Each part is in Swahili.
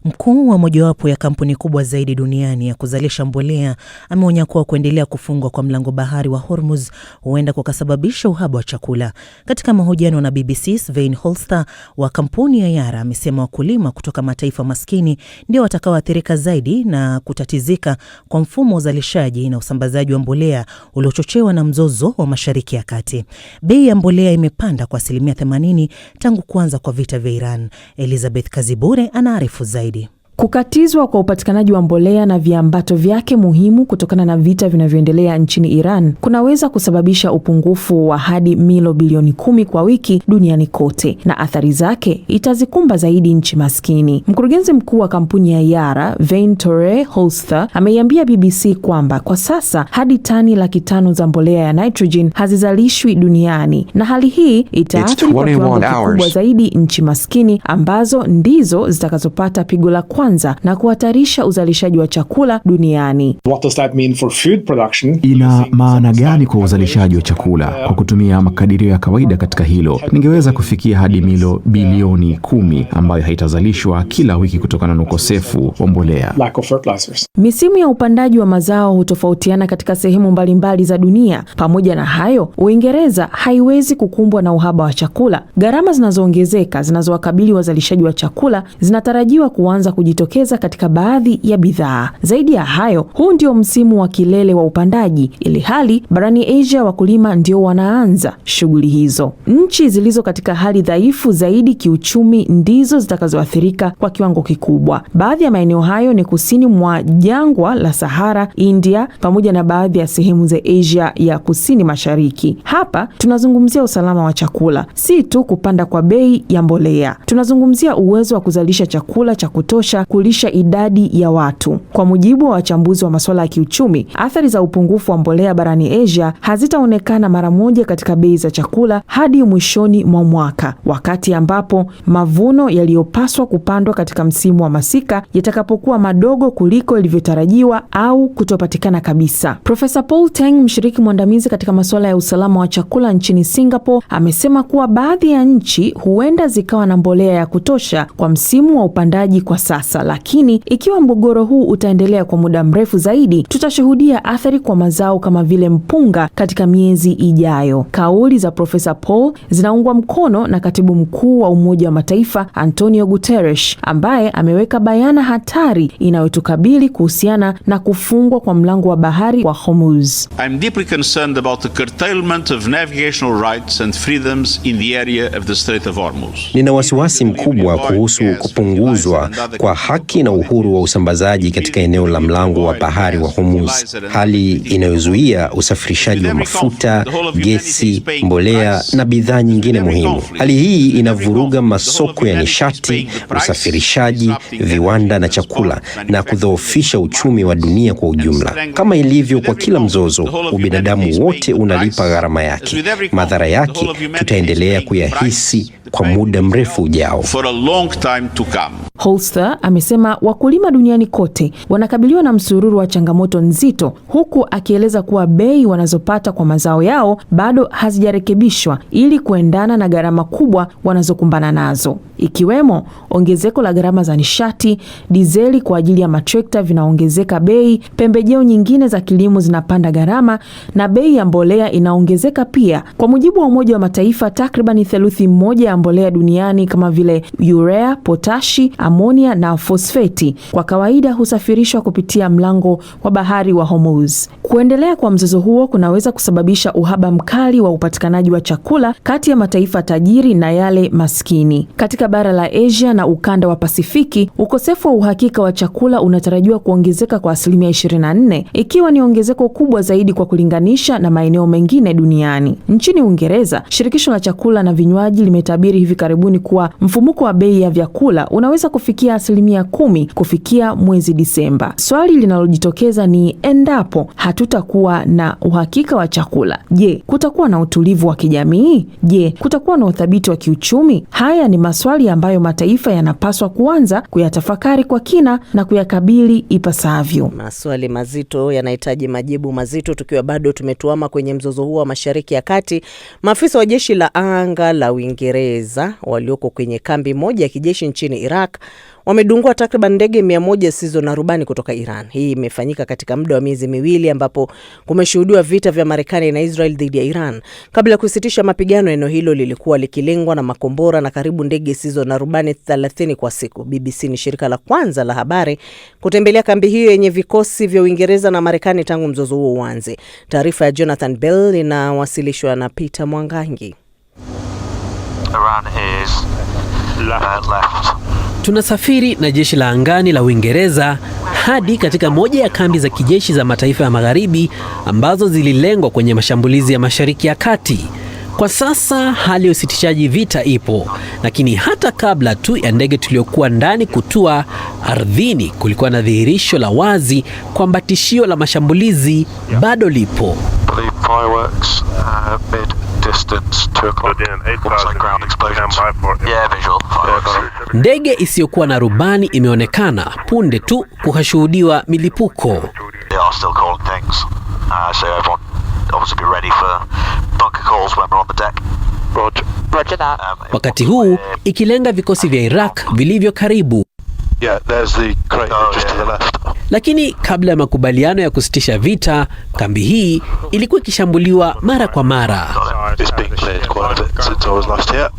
Mkuu wa mojawapo ya kampuni kubwa zaidi duniani ya kuzalisha mbolea ameonya kuwa kuendelea kufungwa kwa mlango bahari wa Hormuz huenda kukasababisha uhaba wa chakula. Katika mahojiano na BBC, Svein Holster wa kampuni ya Yara amesema wakulima kutoka mataifa maskini ndio watakaoathirika zaidi na kutatizika kwa mfumo wa uzalishaji na usambazaji wa mbolea uliochochewa na mzozo wa Mashariki ya Kati. Bei ya mbolea imepanda kwa 80% tangu kuanza kwa vita vya Iran. Elizabeth Kazibure anaarifu zaidi. Kukatizwa kwa upatikanaji wa mbolea na viambato vyake muhimu kutokana na vita vinavyoendelea nchini Iran kunaweza kusababisha upungufu wa hadi milo bilioni 10 kwa wiki duniani kote, na athari zake itazikumba zaidi nchi maskini. Mkurugenzi mkuu wa kampuni ya Yara, Svein Tore Holster, ameiambia BBC kwamba kwa sasa hadi tani 500,000 za mbolea ya nitrogen hazizalishwi duniani, na hali hii itaathiri kwa kiwango kikubwa zaidi nchi maskini ambazo ndizo zitakazopata pigo la kwanza na kuhatarisha uzalishaji wa chakula duniani. What does that mean for food production? Ina maana gani kwa uzalishaji wa chakula? Kwa kutumia makadirio ya kawaida katika hilo, ningeweza kufikia hadi milo bilioni 10 ambayo haitazalishwa kila wiki kutokana na ukosefu wa mbolea. Lack of fertilizers. Misimu ya upandaji wa mazao hutofautiana katika sehemu mbalimbali za dunia. Pamoja na hayo, Uingereza haiwezi kukumbwa na uhaba wa chakula. Gharama zinazoongezeka zinazowakabili wazalishaji wa chakula zinatarajiwa kuanza kujitokeza katika baadhi ya bidhaa. Zaidi ya hayo, huu ndio msimu wa kilele wa upandaji, ili hali barani Asia wakulima ndio wanaanza shughuli hizo. Nchi zilizo katika hali dhaifu zaidi kiuchumi ndizo zitakazoathirika kwa kiwango kikubwa. Baadhi ya maeneo hayo ni kusini mwa jangwa la Sahara, India, pamoja na baadhi ya sehemu za Asia ya kusini mashariki. Hapa tunazungumzia usalama wa chakula, si tu kupanda kwa bei ya mbolea. Tunazungumzia uwezo wa kuzalisha chakula cha kutosha kulisha idadi ya watu. Kwa mujibu wa wachambuzi wa masuala ya kiuchumi, athari za upungufu wa mbolea barani Asia hazitaonekana mara moja katika bei za chakula hadi mwishoni mwa mwaka, wakati ambapo mavuno yaliyopaswa kupandwa katika msimu wa masika yatakapokuwa madogo kuliko ilivyotarajiwa au kutopatikana kabisa. Profesa Paul Teng, mshiriki mwandamizi katika masuala ya usalama wa chakula nchini Singapore, amesema kuwa baadhi ya nchi huenda zikawa na mbolea ya kutosha kwa msimu wa upandaji kwa sasa, lakini ikiwa mgogoro huu utaendelea kwa muda mrefu zaidi, tutashuhudia athari kwa mazao kama vile mpunga katika miezi ijayo. Kauli za Profesa Paul zinaungwa mkono na Katibu Mkuu wa Umoja wa Mataifa Antonio Guterres, ambaye ameweka bayana hatari inayotukabili kuhusiana na kufungwa kwa mlango wa bahari wa Hormuz. I'm deeply concerned about the curtailment of navigational rights and freedoms in the area of the Strait of Hormuz. Nina wasiwasi mkubwa kuhusu kupunguzwa kwa haki na uhuru wa usambazaji katika eneo la mlango wa bahari wa Hormuz, hali inayozuia usafirishaji wa mafuta, gesi, mbolea na bidhaa nyingine muhimu. Hali hii inavuruga masoko ya nishati, usafirishaji, viwanda na chakula, na kudhoofisha uchumi wa dunia kwa ujumla. Kama ilivyo kwa kila mzozo, ubinadamu wote unalipa gharama yake. Madhara yake tutaendelea kuyahisi kwa muda mrefu ujao. Holster amesema wakulima duniani kote wanakabiliwa na msururu wa changamoto nzito, huku akieleza kuwa bei wanazopata kwa mazao yao bado hazijarekebishwa ili kuendana na gharama kubwa wanazokumbana nazo, ikiwemo ongezeko la gharama za nishati. Dizeli kwa ajili ya matrekta vinaongezeka bei, pembejeo nyingine za kilimo zinapanda gharama, na bei ya mbolea inaongezeka pia. Kwa mujibu wa Umoja wa Mataifa, takriban theluthi moja ya mbolea duniani kama vile urea, potashi, amonia na fosfeti kwa kawaida husafirishwa kupitia mlango wa bahari wa Hormuz. Kuendelea kwa mzozo huo kunaweza kusababisha uhaba mkali wa upatikanaji wa chakula kati ya mataifa tajiri na yale maskini. Katika bara la Asia na ukanda wa Pasifiki, ukosefu wa uhakika wa chakula unatarajiwa kuongezeka kwa 24%, ikiwa ni ongezeko kubwa zaidi kwa kulinganisha na maeneo mengine duniani. Nchini Uingereza, shirikisho la chakula na vinywaji limetabiri hivi karibuni kuwa mfumuko wa bei ya vyakula unaweza kufikia 10% kufikia mwezi Disemba. Swali linalojitokeza ni endapo hatutakuwa na uhakika wa chakula, je, kutakuwa na utulivu wa kijamii? Je, kutakuwa na uthabiti wa kiuchumi? Haya ni maswali ambayo mataifa yanapaswa kuanza kuyatafakari kwa kina na kuyakabili ipasavyo. Maswali mazito yanahitaji majibu mazito. Tukiwa bado tumetuama kwenye mzozo huo wa Mashariki ya Kati, maafisa wa jeshi la anga la Uingereza walioko kwenye kambi moja ya kijeshi nchini Iraq wamedungua takriban ndege 100 zisizo na rubani kutoka Iran. Hii imefanyika katika muda wa miezi miwili ambapo kumeshuhudiwa vita vya Marekani na Israel dhidi ya Iran. Kabla ya kusitisha mapigano, eneo hilo lilikuwa likilengwa na makombora na karibu ndege zisizo na rubani 30 kwa siku. BBC ni shirika la kwanza la habari kutembelea kambi hiyo yenye vikosi vya Uingereza na Marekani tangu mzozo huo uanze. Taarifa ya Jonathan Bell inawasilishwa na Peter Mwangangi. Tunasafiri na jeshi la angani la Uingereza hadi katika moja ya kambi za kijeshi za mataifa ya magharibi ambazo zililengwa kwenye mashambulizi ya Mashariki ya Kati. Kwa sasa hali ya usitishaji vita ipo, lakini hata kabla tu ya ndege tuliokuwa ndani kutua ardhini, kulikuwa na dhihirisho la wazi kwamba tishio la mashambulizi bado lipo. Ndege isiyokuwa na rubani imeonekana punde tu kuhashuhudiwa milipuko. Wakati huu ikilenga vikosi vya Iraq vilivyo karibu. Lakini kabla ya makubaliano ya kusitisha vita, kambi hii ilikuwa ikishambuliwa mara kwa mara.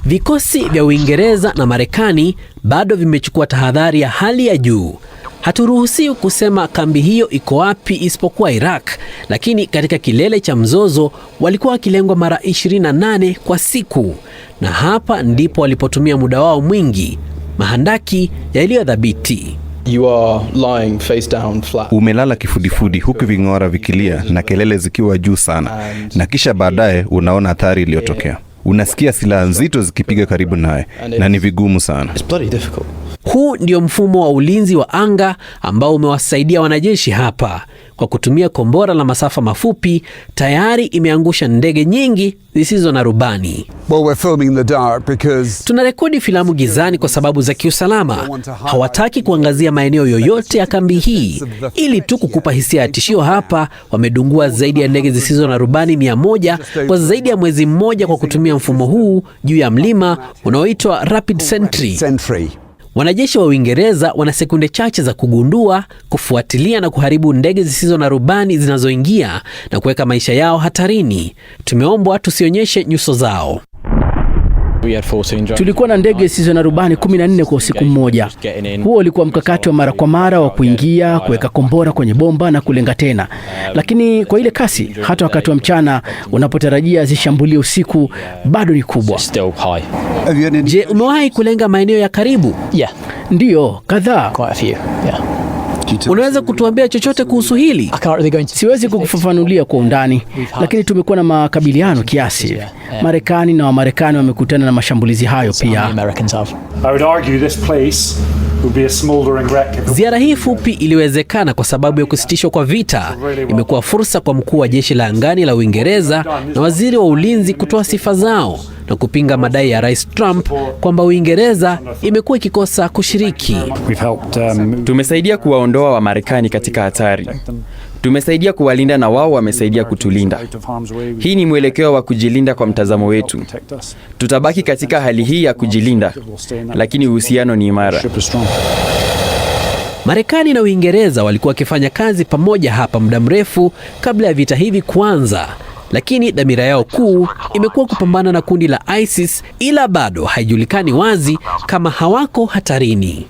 Vikosi vya Uingereza na Marekani bado vimechukua tahadhari ya hali ya juu. Haturuhusiwi kusema kambi hiyo iko wapi isipokuwa Iraq, lakini katika kilele cha mzozo walikuwa wakilengwa mara 28 kwa siku, na hapa ndipo walipotumia muda wao mwingi. Mahandaki yaliyodhabiti. Umelala kifudifudi huku ving'ora vikilia na kelele zikiwa juu sana, na kisha baadaye unaona athari iliyotokea. Unasikia silaha nzito zikipiga karibu nawe na ni vigumu sana. Huu ndio mfumo wa ulinzi wa anga ambao umewasaidia wanajeshi hapa. Kwa kutumia kombora la masafa mafupi, tayari imeangusha ndege nyingi zisizo na rubani. Tunarekodi filamu gizani kwa sababu za kiusalama. Hawataki kuangazia maeneo yoyote ya kambi hii. Ili tu kukupa hisia ya tishio, hapa wamedungua zaidi ya ndege zisizo na rubani 100 kwa zaidi ya mwezi mmoja kwa kutumia mfumo huu juu ya mlima unaoitwa Rapid Sentry. Wanajeshi wa Uingereza wana sekunde chache za kugundua, kufuatilia na kuharibu ndege zisizo na rubani zinazoingia na kuweka maisha yao hatarini. Tumeombwa tusionyeshe nyuso zao. Tulikuwa na ndege zisizo na rubani 14 kwa usiku mmoja. Huo ulikuwa mkakati wa mara kwa mara wa kuingia, kuweka kombora kwenye bomba na kulenga tena. Lakini kwa ile kasi, hata wakati wa mchana unapotarajia zishambulie usiku, bado ni kubwa. Je, umewahi kulenga maeneo ya karibu? Ndiyo, kadhaa. Unaweza kutuambia chochote kuhusu hili? Siwezi kukufafanulia kwa undani, lakini tumekuwa na makabiliano kiasi. Marekani na Wamarekani wamekutana na mashambulizi hayo pia. Ziara hii fupi iliwezekana kwa sababu ya kusitishwa kwa vita. Imekuwa fursa kwa mkuu wa jeshi la angani la Uingereza na waziri wa ulinzi kutoa sifa zao na kupinga madai ya Rais Trump kwamba Uingereza imekuwa ikikosa kushiriki. Tumesaidia kuwaondoa Wamarekani katika hatari. Tumesaidia kuwalinda na wao wamesaidia kutulinda. Hii ni mwelekeo wa kujilinda kwa mtazamo wetu. Tutabaki katika hali hii ya kujilinda, lakini uhusiano ni imara. Marekani na Uingereza walikuwa wakifanya kazi pamoja hapa muda mrefu kabla ya vita hivi kuanza. Lakini dhamira yao kuu imekuwa kupambana na kundi la ISIS, ila bado haijulikani wazi kama hawako hatarini.